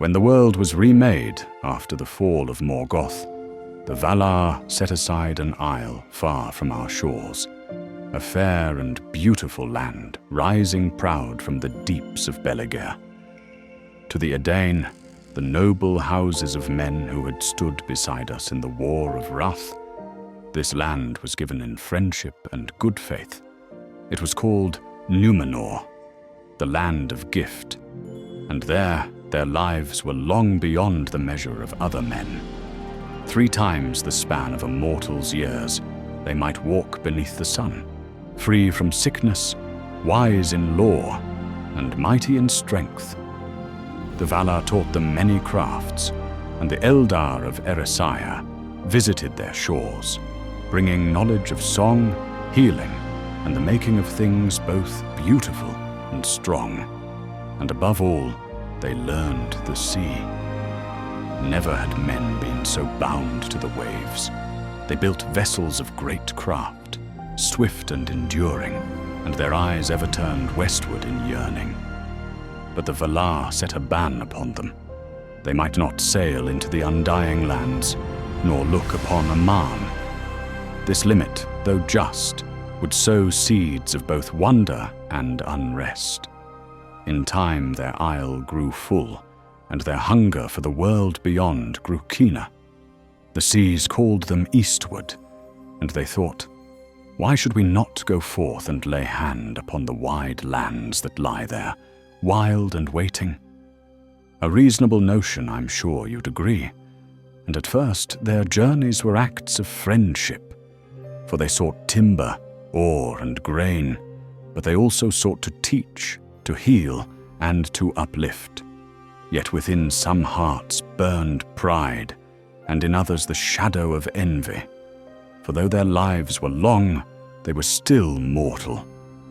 When the world was remade after the fall of Morgoth, the Valar set aside an isle far from our shores, a fair and beautiful land rising proud from the deeps of Pelargir. To the Edain, the noble houses of men who had stood beside us in the War of Wrath, this land was given in friendship and good faith. It was called Numenor, the land of gift, and there their lives were long beyond the measure of other men. 3 times the span of a mortal's years, they might walk beneath the sun, free from sickness, wise in lore, and mighty in strength. The Valar taught them many crafts, and the Eldar of Erisaya visited their shores, bringing knowledge of song, healing, and the making of things both beautiful and strong. And above all, they learned the sea. Never had men been so bound to the waves. They built vessels of great craft, swift and enduring, and their eyes ever turned westward in yearning. But the Valar set a ban upon them. They might not sail into the undying lands, nor look upon a Marn. This limit, though just, would sow seeds of both wonder and unrest. In time their isle grew full, and their hunger for the world beyond grew keener. The seas called them eastward, and they thought, why should we not go forth and lay hand upon the wide lands that lie there, wild and waiting? A reasonable notion, I'm sure you'd agree. And at first their journeys were acts of friendship, for they sought timber, ore, and grain, but they also sought to teach, to heal, and to uplift. Yet within some hearts burned pride, and in others the shadow of envy. For though their lives were long, they were still mortal,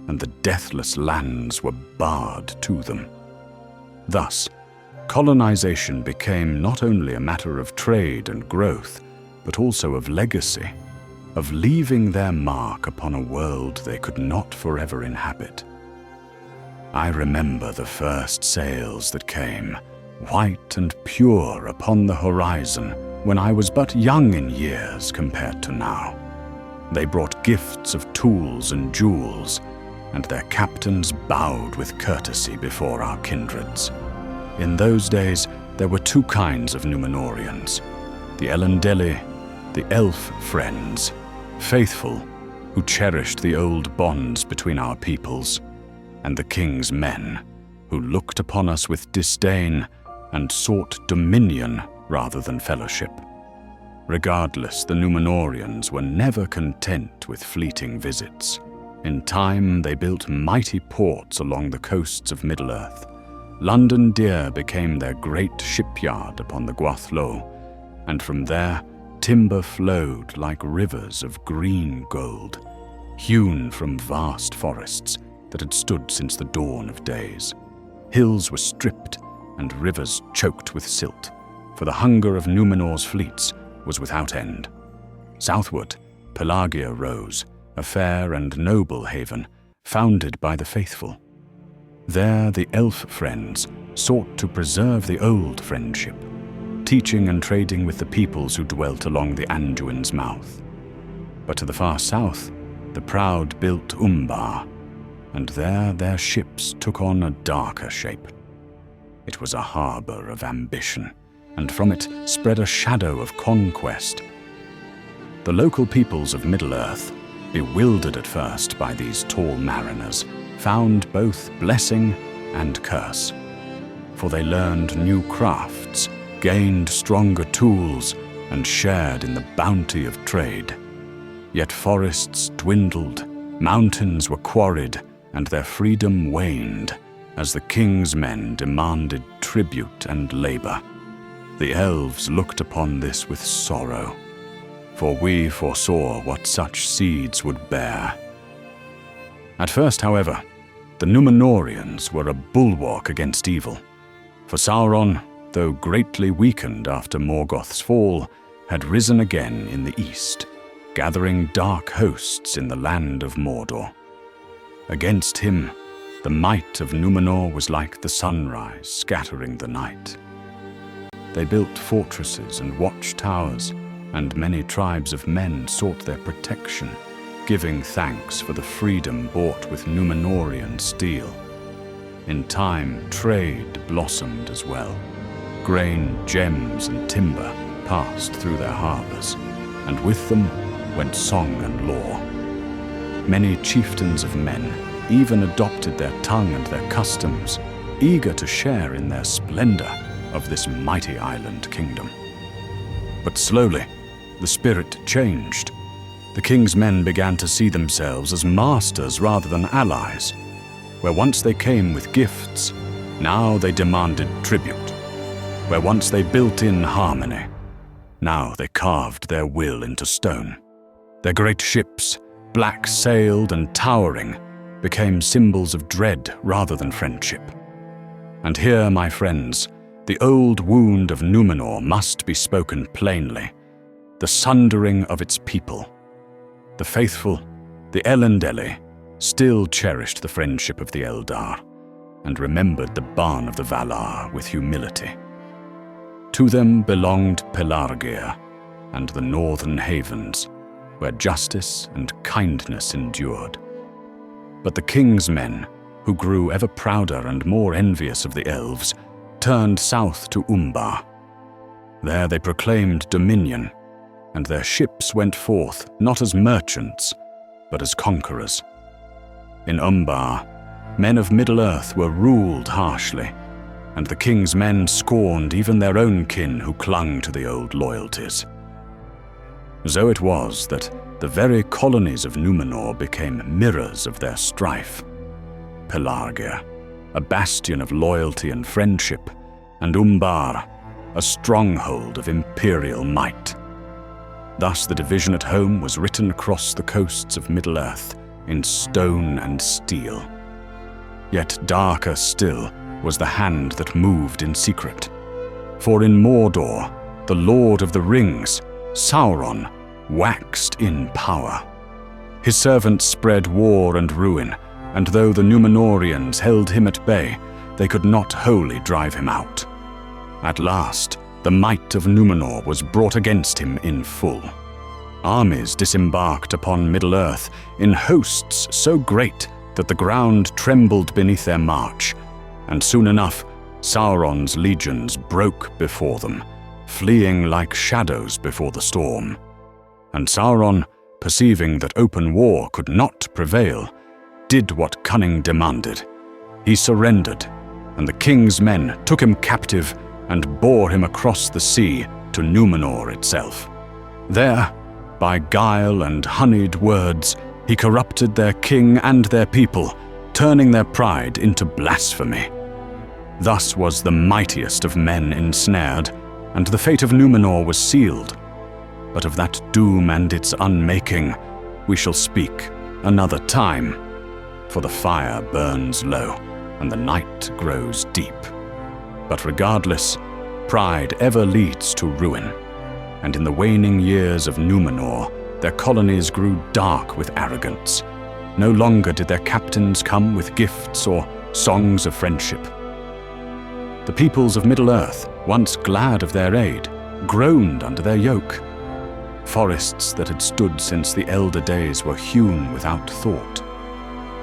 and the deathless lands were barred to them. Thus, colonization became not only a matter of trade and growth, but also of legacy, of leaving their mark upon a world they could not forever inhabit. I remember the first sails that came, white and pure upon the horizon, when I was but young in years compared to now. They brought gifts of tools and jewels, and their captains bowed with courtesy before our kindreds. In those days, there were 2 kinds of Númenóreans: the Elendili, the elf friends, faithful, who cherished the old bonds between our peoples, and the king's men, who looked upon us with disdain and sought dominion rather than fellowship. Regardless, the Númenóreans were never content with fleeting visits. In time, they built mighty ports along the coasts of Middle-earth. London Deer became their great shipyard upon the Gwathlo, and from there, timber flowed like rivers of green gold, hewn from vast forests that had stood since the dawn of days. Hills were stripped, and rivers choked with silt, for the hunger of Númenor's fleets was without end. Southward, Pelargir rose, a fair and noble haven, founded by the faithful. There the elf friends sought to preserve the old friendship, teaching and trading with the peoples who dwelt along the Anduin's mouth. But to the far south, the proud built Umbar, and there their ships took on a darker shape. It was a harbor of ambition, and from it spread a shadow of conquest. The local peoples of Middle-earth, bewildered at first by these tall mariners, found both blessing and curse. For they learned new crafts, gained stronger tools, and shared in the bounty of trade. Yet forests dwindled, mountains were quarried, and their freedom waned as the king's men demanded tribute and labor. The elves looked upon this with sorrow, for we foresaw what such seeds would bear. At first, however, the Númenóreans were a bulwark against evil, for Sauron, though greatly weakened after Morgoth's fall, had risen again in the east, gathering dark hosts in the land of Mordor. Against him, the might of Númenor was like the sunrise scattering the night. They built fortresses and watchtowers, and many tribes of men sought their protection, giving thanks for the freedom bought with Númenórean steel. In time, trade blossomed as well. Grain, gems, and timber passed through their harbors, and with them went song and lore. Many chieftains of men even adopted their tongue and their customs, eager to share in their splendor of this mighty island kingdom. But slowly, the spirit changed. The king's men began to see themselves as masters rather than allies. Where once they came with gifts, now they demanded tribute. Where once they built in harmony, now they carved their will into stone. Their great ships, black-sailed and towering, became symbols of dread rather than friendship. And here, my friends, the old wound of Númenor must be spoken plainly, the sundering of its people. The faithful, the Elendili, still cherished the friendship of the Eldar, and remembered the Ban of the Valar with humility. To them belonged Pelargir and the northern havens, where justice and kindness endured. But the king's men, who grew ever prouder and more envious of the elves, turned south to Umbar. There they proclaimed dominion, and their ships went forth not as merchants, but as conquerors. In Umbar, men of Middle-earth were ruled harshly, and the king's men scorned even their own kin who clung to the old loyalties. So it was that the very colonies of Númenor became mirrors of their strife. Pelargir, a bastion of loyalty and friendship, and Umbar, a stronghold of imperial might. Thus the division at home was written across the coasts of Middle-earth in stone and steel. Yet darker still was the hand that moved in secret. For in Mordor, the Lord of the Rings, Sauron, waxed in power. His servants spread war and ruin, and though the Númenóreans held him at bay, they could not wholly drive him out. At last, the might of Númenor was brought against him in full. Armies disembarked upon Middle-earth in hosts so great that the ground trembled beneath their march, and soon enough Sauron's legions broke before them, fleeing like shadows before the storm. And Sauron, perceiving that open war could not prevail, did what cunning demanded. He surrendered, and the king's men took him captive and bore him across the sea to Númenor itself. There, by guile and honeyed words, he corrupted their king and their people, turning their pride into blasphemy. Thus was the mightiest of men ensnared, and the fate of Númenor was sealed. But of that doom and its unmaking we shall speak another time, for the fire burns low and the night grows deep. But regardless, pride ever leads to ruin, and in the waning years of Númenor, their colonies grew dark with arrogance. No longer did their captains come with gifts or songs of friendship. The peoples of Middle-earth, once glad of their aid, groaned under their yoke. Forests that had stood since the elder days were hewn without thought.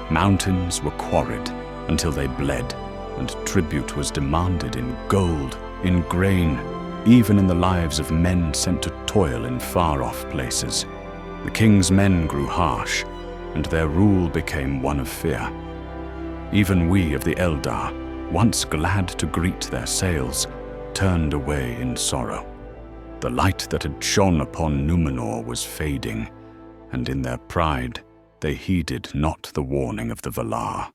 Mountains were quarried until they bled, and tribute was demanded in gold, in grain, even in the lives of men sent to toil in far-off places. The king's men grew harsh, and their rule became one of fear. Even we of the Eldar, once glad to greet their sails, turned away in sorrow. The light that had shone upon Númenor was fading, and in their pride they heeded not the warning of the Valar.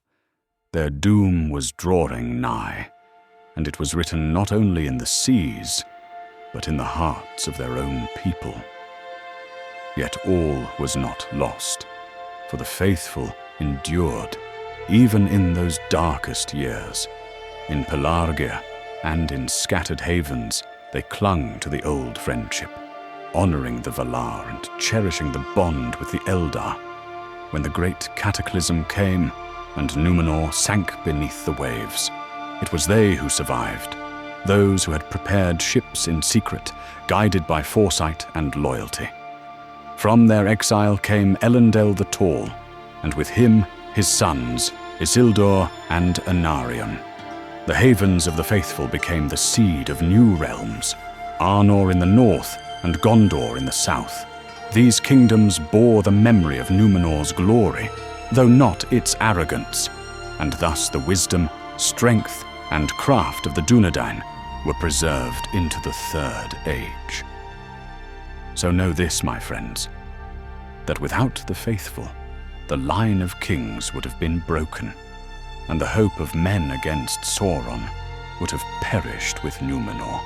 Their doom was drawing nigh, and it was written not only in the seas, but in the hearts of their own people. Yet all was not lost, for the faithful endured, even in those darkest years. In Pelargir and in scattered havens, they clung to the old friendship, honoring the Valar and cherishing the bond with the Eldar. When the great cataclysm came and Númenor sank beneath the waves, it was they who survived, those who had prepared ships in secret, guided by foresight and loyalty. From their exile came Elendil the Tall, and with him his sons, Isildur and Anarion. The havens of the faithful became the seed of new realms, Arnor in the north and Gondor in the south. These kingdoms bore the memory of Númenor's glory, though not its arrogance, and thus the wisdom, strength, and craft of the Dúnedain were preserved into the Third Age. So know this, my friends, that without the faithful, the line of kings would have been broken, and the hope of men against Sauron would have perished with Númenor.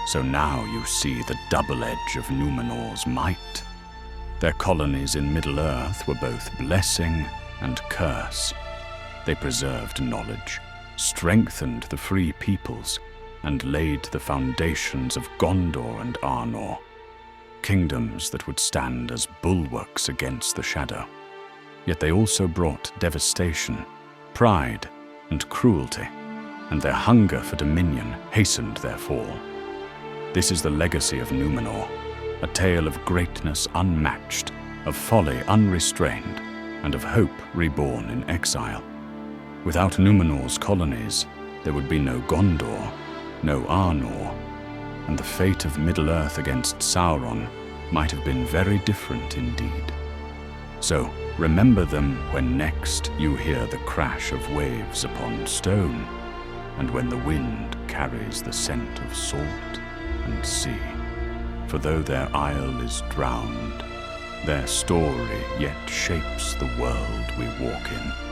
So now you see the double edge of Númenor's might. Their colonies in Middle-earth were both blessing and curse. They preserved knowledge, strengthened the free peoples, and laid the foundations of Gondor and Arnor, kingdoms that would stand as bulwarks against the shadow. Yet they also brought devastation, pride, and cruelty, and their hunger for dominion hastened their fall. This is the legacy of Númenor, a tale of greatness unmatched, of folly unrestrained, and of hope reborn in exile. Without Númenor's colonies, there would be no Gondor, no Arnor, and the fate of Middle-earth against Sauron might have been very different indeed. So remember them when next you hear the crash of waves upon stone, and when the wind carries the scent of salt and sea. For though their isle is drowned, their story yet shapes the world we walk in.